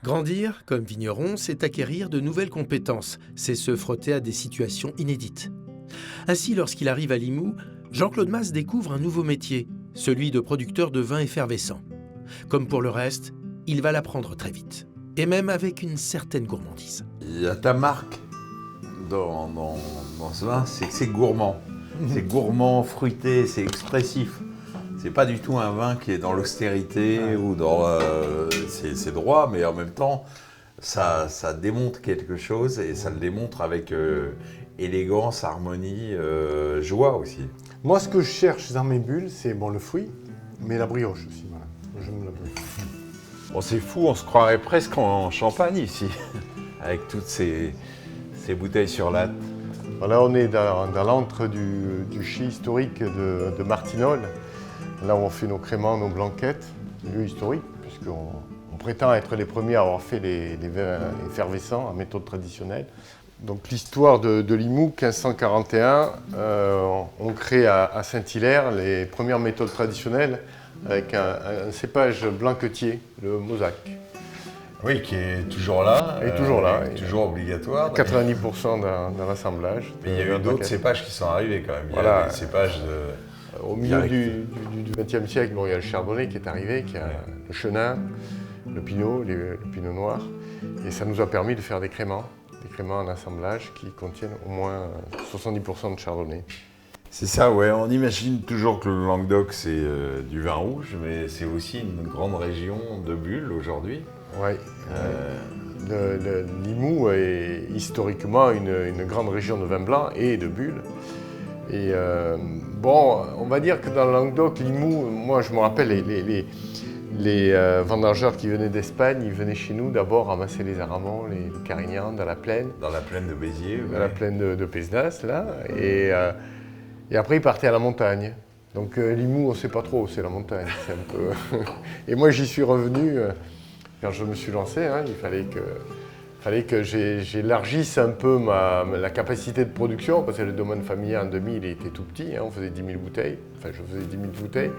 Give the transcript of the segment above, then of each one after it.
Grandir, comme vigneron, c'est acquérir de nouvelles compétences, c'est se frotter à des situations inédites. Ainsi, lorsqu'il arrive à Limoux, Jean-Claude Mas découvre un nouveau métier, celui de producteur de vins effervescents. Comme pour le reste, il va l'apprendre très vite, et même avec une certaine gourmandise. Il y a ta marque dans ce vin, c'est que c'est gourmand. C'est gourmand, fruité, c'est expressif. C'est pas du tout un vin qui est dans l'austérité ou dans... c'est droit, mais en même temps, ça démontre quelque chose et ça le démontre avec élégance, harmonie, joie aussi. Moi, ce que je cherche dans mes bulles, c'est le fruit, mais la brioche aussi. Voilà. J'aime la brioche. Bon, c'est fou, on se croirait presque en Champagne ici, avec toutes ces bouteilles sur latte. Voilà, on est dans l'antre du chai historique de Martignoles, là où on fait nos créments, nos blanquettes, lieu historique, puisqu'on prétend être les premiers à avoir fait les vins effervescents en méthode traditionnelle. Donc l'histoire de Limoux, 1541, on crée à Saint-Hilaire les premières méthodes traditionnelles avec un cépage blanquetier, le Mosaque. Oui, qui est toujours là. Et toujours là. Toujours obligatoire. 90% d'un assemblage. Mais il y a eu d'autres cépages qui sont arrivés quand même. Il y a des cépages au milieu du XXe siècle, il y a le chardonnay qui est arrivé, qui a le chenin, le pinot, le pinot noir. Et ça nous a permis de faire des créments en assemblage qui contiennent au moins 70% de chardonnay. C'est ça, ouais. On imagine toujours que le Languedoc, c'est du vin rouge, mais c'est aussi une grande région de bulles aujourd'hui. Oui. Limoux est historiquement une grande région de vin blanc et de bulles. Et on va dire que dans le Languedoc, Limoux, moi je me rappelle les vendangeurs qui venaient d'Espagne, ils venaient chez nous d'abord ramasser les aramons, les carignans dans la plaine. Dans la plaine de Béziers. Dans la plaine de Pézenas, là. Et après, ils partaient à la montagne. Donc Limoux, on ne sait pas trop, c'est la montagne. C'est un peu... Et moi, j'y suis revenu, quand je me suis lancé, il fallait que j'élargisse un peu la capacité de production, parce que le domaine familial en 2000 il était tout petit, on faisait 10 000 bouteilles, enfin je faisais 10 000 bouteilles.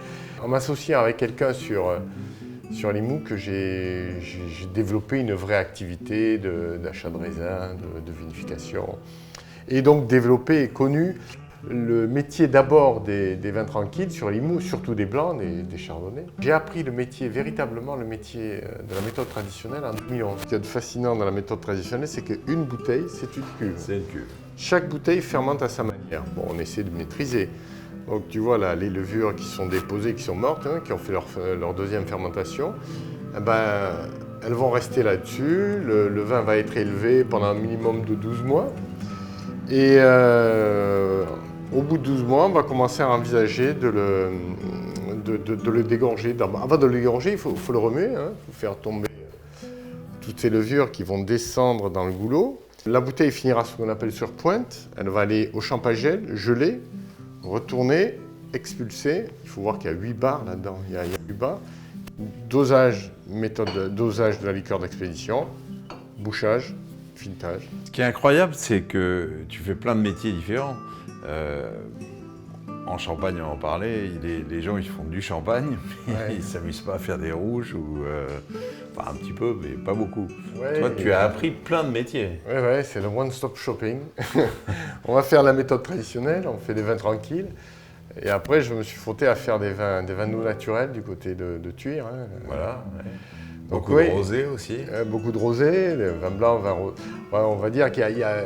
En m'associant avec quelqu'un sur Limoux, que j'ai développé une vraie activité d'achat de raisins, de vinification, et donc développé et connu le métier d'abord des vins tranquilles sur Limoux, surtout des blancs, des chardonnays. J'ai appris véritablement le métier de la méthode traditionnelle en 2011. Ce qu'il y a de fascinant dans la méthode traditionnelle, c'est qu'une bouteille, c'est une cuve. C'est une cuve. Chaque bouteille fermente à sa manière. Bon, on essaie de maîtriser. Donc tu vois là, les levures qui sont déposées, qui sont mortes, qui ont fait leur deuxième fermentation, elles vont rester là-dessus. Le vin va être élevé pendant un minimum de 12 mois. Et au bout de 12 mois, on va commencer à envisager de le dégorger. Avant de le dégorger, il faut le remuer, il faut faire tomber toutes ces levures qui vont descendre dans le goulot. La bouteille finira ce qu'on appelle sur pointe. Elle va aller au champagel, gelée, retourner, expulser. Il faut voir qu'il y a 8 bars là-dedans. Il y a 8 bars. Dosage, méthode de dosage de la liqueur d'expédition, bouchage, filetage. Ce qui est incroyable, c'est que tu fais plein de métiers différents. En Champagne, on en parlait, les gens ils font du champagne, mais ils ne s'amusent pas à faire des rouges, enfin un petit peu, mais pas beaucoup. Ouais, toi, tu as appris plein de métiers. Oui, c'est le one-stop shopping. On va faire la méthode traditionnelle, on fait des vins tranquilles. Et après, je me suis frotté à faire des vins doux naturels du côté de Thuir. Voilà. Ouais. Beaucoup de rosé aussi. Beaucoup de rosé, vin blanc, vin rosé. Ouais, on va dire qu'il y a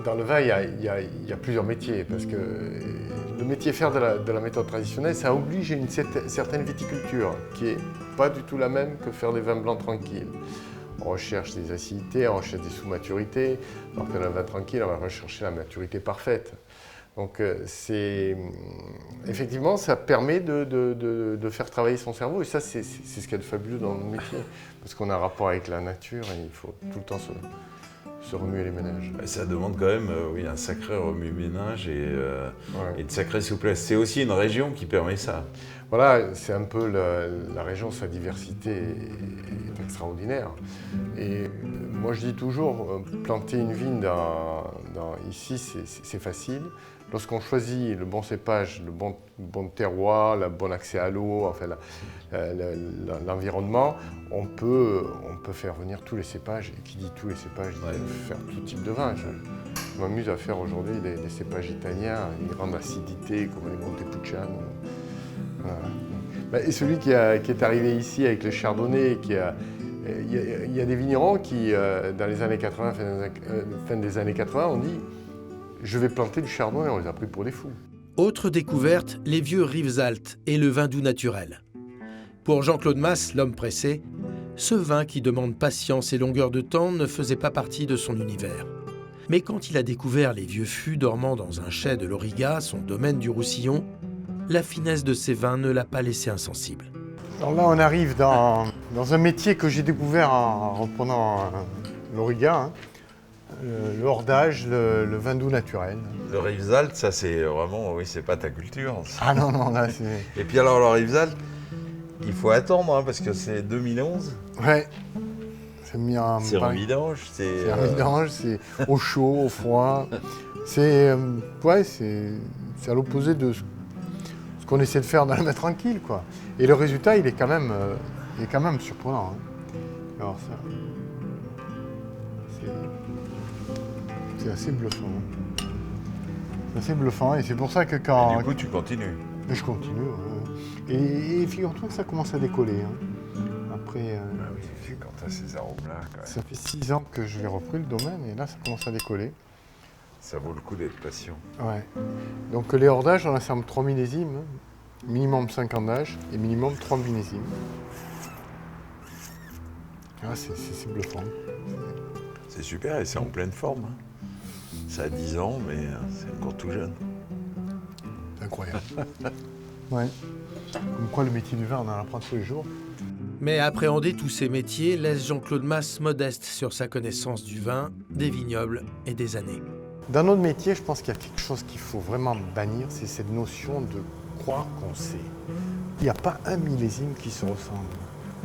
dans le vin, il y a plusieurs métiers. Parce que le métier faire de la méthode traditionnelle, ça oblige une certaine viticulture qui n'est pas du tout la même que faire des vins blancs tranquilles. On recherche des acidités, on recherche des sous-maturités. Alors que dans le vin tranquille, on va rechercher la maturité parfaite. Donc effectivement, ça permet de faire travailler son cerveau. Et ça, c'est ce qu'il y a de fabuleux dans le métier. Parce qu'on a un rapport avec la nature et il faut tout le temps se remuer les ménages. Ça demande quand même un sacré remue-ménage et une sacrée souplesse. C'est aussi une région qui permet ça. Voilà, c'est un peu la région, sa diversité est extraordinaire. Et moi je dis toujours, planter une vigne ici c'est facile, lorsqu'on choisit le bon cépage, le bon terroir, le bon accès à l'eau, enfin, l'environnement, on peut faire venir tous les cépages. Et qui dit tous les cépages, dit faire tout type de vin. Je m'amuse à faire aujourd'hui des cépages italiens, une grande acidité comme les Montepulciano. Voilà. Et celui qui est arrivé ici avec le chardonnay, il y a des vignerons qui, dans les années 80, fin des années 80, ont dit « je vais planter du chardonnay », on les a pris pour des fous. Autre découverte, les vieux Rivesaltes et le vin doux naturel. Pour Jean-Claude Mas, l'homme pressé, ce vin qui demande patience et longueur de temps ne faisait pas partie de son univers. Mais quand il a découvert les vieux fûts dormant dans un chai de l'Auriga, son domaine du Roussillon, la finesse de ces vins ne l'a pas laissé insensible. Alors là, on arrive dans un métier que j'ai découvert en reprenant l'Auriga, le hordage, le vin doux naturel. Le Rivesaltes, ça c'est vraiment, oui, c'est pas ta culture. Ah non, là c'est... Et puis alors le Rivesaltes, il faut attendre parce que c'est 2011. Ouais. C'est mis en... C'est en vidange. C'est en vidange, c'est au chaud, au froid. C'est à l'opposé de ce qu'on essaie de faire dans le mettre tranquille, quoi. Et le résultat, il est quand même surprenant. Alors ça, c'est assez bluffant. C'est assez bluffant et c'est pour ça que quand... Et du coup, tu continues. Je continue. Et figure-toi que ça commence à décoller. Après... oui, c'est quand tu as ces arômes-là. Ça fait 6 ans que je l'ai repris le domaine et là, ça commence à décoller. Ça vaut le coup d'être patient. Ouais. Donc les hordages, on assemble 3 millésimes, minimum 5 ans d'âge et minimum 3 millésimes. Ah, c'est bluffant. C'est super et c'est en pleine forme. Ça a 10 ans, mais c'est encore tout jeune. C'est incroyable. Ouais. Comme quoi le métier du vin, on en apprend tous les jours. Mais appréhender tous ces métiers laisse Jean-Claude Mas modeste sur sa connaissance du vin, des vignobles et des années. Dans notre métier, je pense qu'il y a quelque chose qu'il faut vraiment bannir, c'est cette notion de croire qu'on sait. Il n'y a pas un millésime qui se ressemble.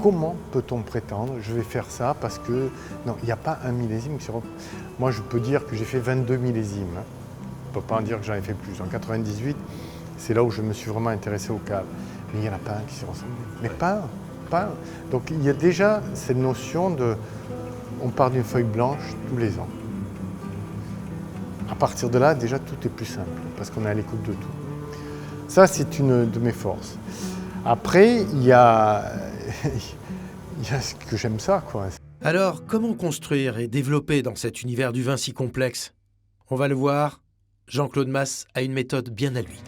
Comment peut-on prétendre, je vais faire ça parce que... Non, il n'y a pas un millésime qui se ressemble. Moi, je peux dire que j'ai fait 22 millésimes. Je ne peux pas en dire que j'en ai fait plus. En 98, c'est là où je me suis vraiment intéressé au cave. Mais il n'y en a pas un qui se ressemble. Mais pas un. Donc il y a déjà cette notion de... On part d'une feuille blanche tous les ans. À partir de là, déjà, tout est plus simple, parce qu'on est à l'écoute de tout. Ça, c'est une de mes forces. Après, il y a ce que j'aime ça, quoi. Alors, comment construire et développer dans cet univers du vin si complexe ? On va le voir, Jean-Claude Mas a une méthode bien à lui.